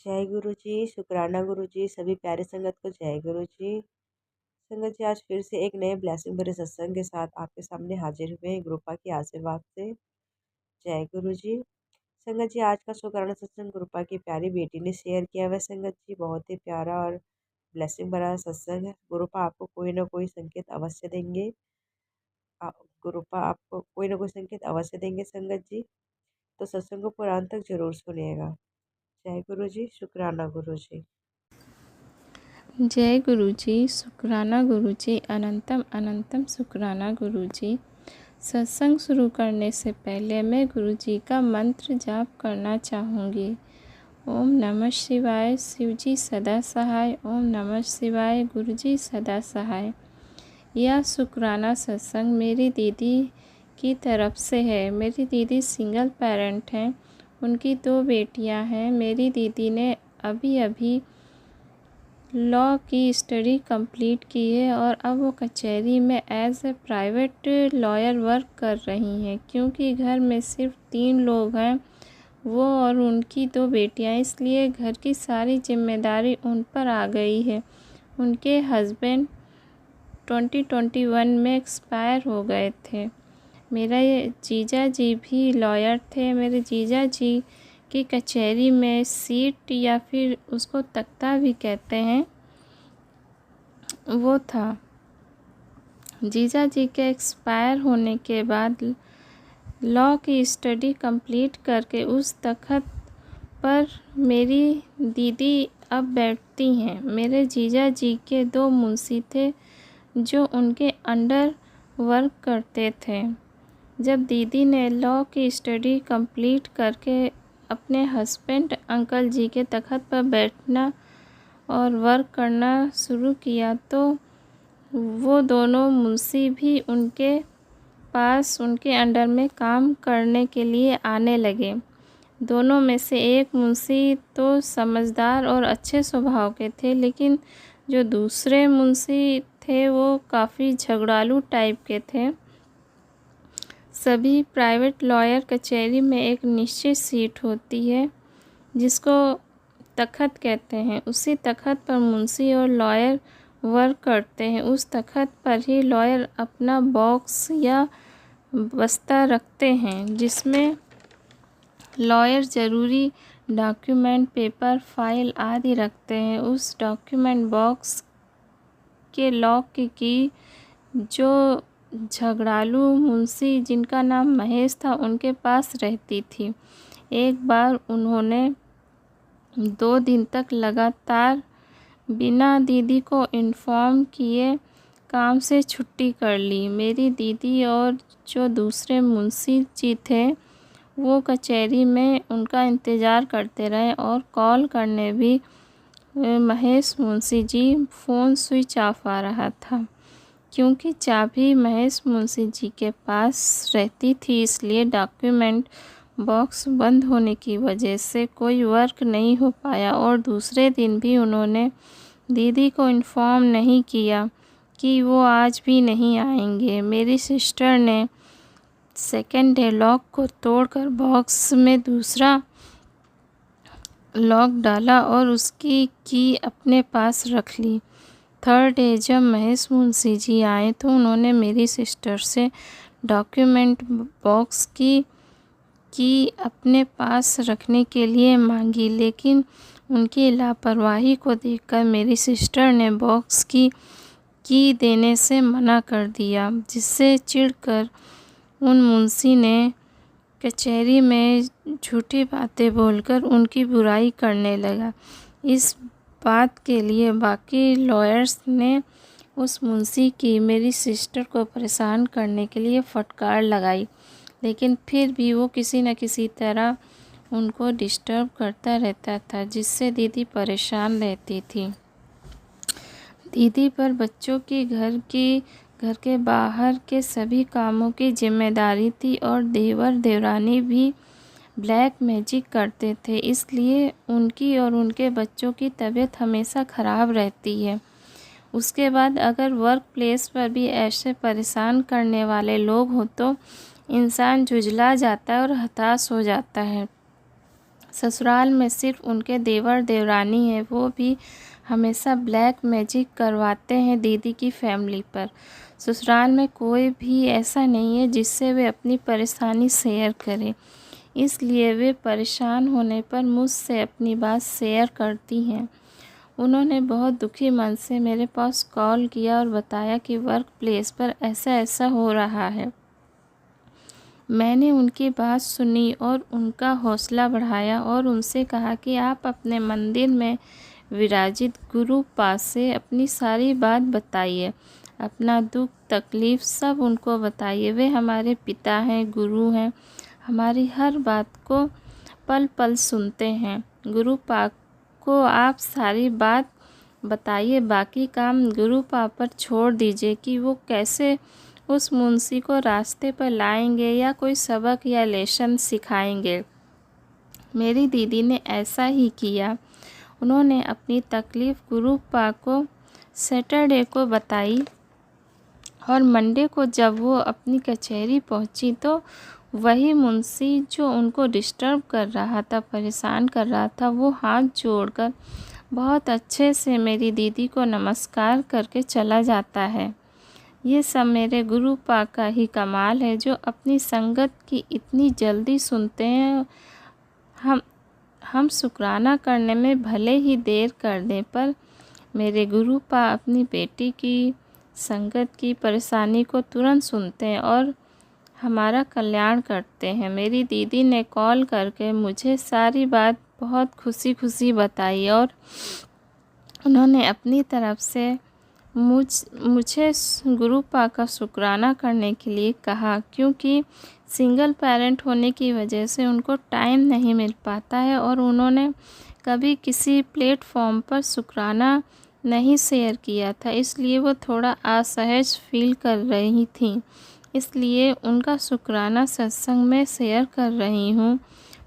जय गुरु जी, शुक्राना गुरु जी, सभी प्यारे संगत को जय गुरु जी। संगत जी, आज फिर से एक नए ब्लेसिंग भरे सत्संग के साथ आपके सामने हाजिर हुए हैं गुरुपा के आशीर्वाद से। जय गुरु जी। संगत जी, आज का शुक्राना सत्संग गुरुपा की प्यारी बेटी ने शेयर किया हुआ है। संगत जी, बहुत ही प्यारा और ब्लेसिंग भरा सत्संग है। गुरुपा आपको कोई ना कोई संकेत अवश्य देंगे। गुरुपा आपको कोई ना कोई संकेत अवश्य देंगे संगत जी, तो सत्संग को पूरा अंत तक जरूर सुनिएगा। जय गुरु जी, शुक्राना गुरु जी। जय गुरु जी, शुक्राना गुरु जी, अनंतम अनंतम शुक्राना गुरु जी। सत्संग शुरू करने से पहले मैं गुरु जी का मंत्र जाप करना चाहूँगी। ओम नमः शिवाय, शिव जी सदा सहाय। ओम नमः शिवाय, गुरु जी सदा सहाय। यह शुक्राना सत्संग मेरी दीदी की तरफ से है। मेरी दीदी सिंगल पेरेंट हैं। उनकी 2 बेटियां हैं। मेरी दीदी ने अभी अभी लॉ की स्टडी कंप्लीट की है और अब वो कचहरी में as a private lawyer work कर रही हैं। क्योंकि घर में सिर्फ 3 लोग हैं, वो और उनकी 2 बेटियां, इसलिए घर की सारी जिम्मेदारी उन पर आ गई है। उनके हस्बैंड 2021 में एक्सपायर हो गए थे। मेरा ये जीजा जी भी लॉयर थे। मेरे जीजा जी की कचहरी में सीट या फिर उसको तख्ता भी कहते हैं, वो था। जीजा जी के एक्सपायर होने के बाद लॉ की स्टडी कंप्लीट करके उस तख्त पर मेरी दीदी अब बैठती हैं। मेरे जीजा जी के 2 मुंशी थे जो उनके अंडर वर्क करते थे। जब दीदी ने लॉ की स्टडी कंप्लीट करके अपने हस्बैंड अंकल जी के तख्त पर बैठना और वर्क करना शुरू किया तो वो दोनों मुंशी भी उनके पास उनके अंडर में काम करने के लिए आने लगे। दोनों में से एक मुंशी तो समझदार और अच्छे स्वभाव के थे, लेकिन जो दूसरे मुंशी थे वो काफ़ी झगड़ालू टाइप के थे। सभी प्राइवेट लॉयर कचहरी में एक निश्चित सीट होती है जिसको तख्त कहते हैं। उसी तख्त पर मुंशी और लॉयर वर्क करते हैं। उस तख्त पर ही लॉयर अपना बॉक्स या बस्ता रखते हैं जिसमें लॉयर ज़रूरी डॉक्यूमेंट, पेपर, फाइल आदि रखते हैं। उस डॉक्यूमेंट बॉक्स के लॉक की जो झगड़ालू मुंशी जिनका नाम महेश था उनके पास रहती थी। एक बार उन्होंने 2 दिन तक लगातार बिना दीदी को इन्फॉर्म किए काम से छुट्टी कर ली। मेरी दीदी और जो दूसरे मुंशी जी थे वो कचहरी में उनका इंतज़ार करते रहे और कॉल करने भी Mahesh Munshi ji phone switch off आ रहा था। क्योंकि चाबी महेश मुंशी जी के पास रहती थी, इसलिए डॉक्यूमेंट बॉक्स बंद होने की वजह से कोई वर्क नहीं हो पाया। और दूसरे दिन भी उन्होंने दीदी को इन्फॉर्म नहीं किया कि वो आज भी नहीं आएंगे। मेरी सिस्टर ने सेकेंड डे लॉक को तोड़कर बॉक्स में दूसरा लॉक डाला और उसकी की अपने पास रख ली। थर्ड डे जब महेश मुंशी जी आए तो उन्होंने मेरी सिस्टर से डॉक्यूमेंट बॉक्स की अपने पास रखने के लिए मांगी, लेकिन उनकी लापरवाही को देखकर मेरी सिस्टर ने बॉक्स की देने से मना कर दिया, जिससे चिढ़कर उन मुंशी ने कचहरी में झूठी बातें बोलकर उनकी बुराई करने लगा। इस बात के लिए बाकी लॉयर्स ने उस मुंशी की मेरी सिस्टर को परेशान करने के लिए फटकार लगाई, लेकिन फिर भी वो किसी न किसी तरह उनको डिस्टर्ब करता रहता था, जिससे दीदी परेशान रहती थी। दीदी पर बच्चों की घर के बाहर के सभी कामों की जिम्मेदारी थी और देवर देवरानी भी ब्लैक मैजिक करते थे, इसलिए उनकी और उनके बच्चों की तबीयत हमेशा ख़राब रहती है। उसके बाद अगर वर्क प्लेस पर भी ऐसे परेशान करने वाले लोग हों तो इंसान झुंझला जाता है और हताश हो जाता है। ससुराल में सिर्फ उनके देवर देवरानी है, वो भी हमेशा ब्लैक मैजिक करवाते हैं दीदी की फैमिली पर। ससुराल में कोई भी ऐसा नहीं है जिससे वे अपनी परेशानी शेयर करें, इसलिए वे परेशान होने पर मुझसे अपनी बात शेयर करती हैं। उन्होंने बहुत दुखी मन से मेरे पास कॉल किया और बताया कि वर्क प्लेस पर ऐसा ऐसा हो रहा है। मैंने उनकी बात सुनी और उनका हौसला बढ़ाया और उनसे कहा कि आप अपने मंदिर में विराजित गुरु पास से अपनी सारी बात बताइए, अपना दुख तकलीफ़ सब उनको बताइए। वे हमारे पिता हैं, गुरु हैं, हमारी हर बात को पल पल सुनते हैं। गुरु पाक को आप सारी बात बताइए, बाकी काम गुरु पाक पर छोड़ दीजिए कि वो कैसे उस मुंशी को रास्ते पर लाएंगे या कोई सबक या लेसन सिखाएंगे। मेरी दीदी ने ऐसा ही किया। उन्होंने अपनी तकलीफ़ गुरु पाक को सैटरडे को बताई और मंडे को जब वो अपनी कचहरी पहुंची तो वही मुंशी जो उनको डिस्टर्ब कर रहा था, परेशान कर रहा था, वो हाथ जोड़कर बहुत अच्छे से मेरी दीदी को नमस्कार करके चला जाता है। ये सब मेरे गुरु पाक का ही कमाल है, जो अपनी संगत की इतनी जल्दी सुनते हैं। हम शुक्राना करने में भले ही देर कर दें, पर मेरे गुरु पाक अपनी बेटी की संगत की परेशानी को तुरंत सुनते हैं और हमारा कल्याण करते हैं। मेरी दीदी ने कॉल करके मुझे सारी बात बहुत खुशी खुशी बताई और उन्होंने अपनी तरफ से मुझे गुरु पाक का शुक्राना करने के लिए कहा, क्योंकि सिंगल पेरेंट होने की वजह से उनको टाइम नहीं मिल पाता है और उन्होंने कभी किसी प्लेटफॉर्म पर शुक्राना नहीं शेयर किया था, इसलिए वो थोड़ा असहज फील कर रही थी। इसलिए उनका शुक्राना सत्संग में शेयर कर रही हूँ।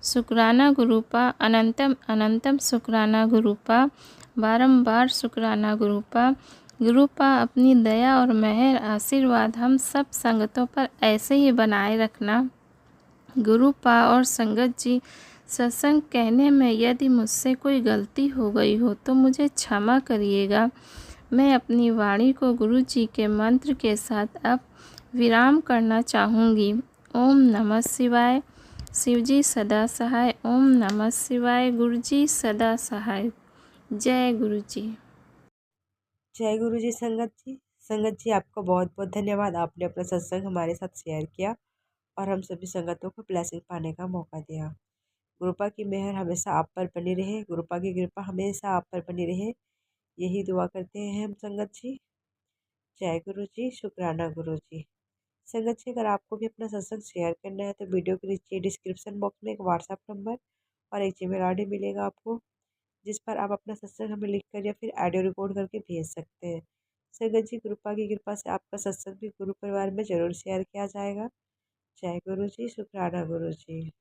शुक्राना गुरुपा, अनंतम अनंतम शुक्राना गुरुपा, बारंबार शुक्राना गुरुपा। गुरुपा अपनी दया और मेहर आशीर्वाद हम सब संगतों पर ऐसे ही बनाए रखना। गुरुपा और संगत जी, सत्संग कहने में यदि मुझसे कोई गलती हो गई हो तो मुझे क्षमा करिएगा। मैं अपनी वाणी को गुरु जी के मंत्र के साथ अब विराम करना चाहूँगी। ओम नमः शिवाय। शिवजी सदा सहाय। ओम नमः शिवाय। गुरु जी सदा सहाय। जय गुरु जी। जय गुरु जी। संगत जी आपका बहुत बहुत धन्यवाद। आपने अपना सत्संग हमारे साथ शेयर किया और हम सभी संगतों को ब्लेसिंग पाने का मौका दिया। गुरुपा की मेहर हमेशा आप पर बनी रहे, गुरुपा की कृपा हमेशा आप पर बनी रहे, यही दुआ करते हैं हम संगत जी। जय गुरु जी। शुक्राना गुरु जी। संगत जी, अगर आपको भी अपना सत्संग शेयर करना है तो वीडियो के नीचे डिस्क्रिप्शन बॉक्स में एक व्हाट्सएप नंबर और एक जीमेल आईडी मिलेगा आपको, जिस पर आप अपना सत्संग हमें लिख कर या फिर ऑडियो रिकॉर्ड करके भेज सकते हैं। संगत जी, गुरुपा की कृपा से आपका सत्संग भी गुरु परिवार में जरूर शेयर किया जाएगा। जय गुरु जी। शुक्राना गुरु जी।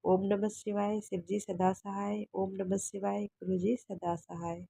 ओम नमः शिवाय। शिव जी सदा सहाय। ओम नमः शिवाय। गुरु जी सदा सहाय।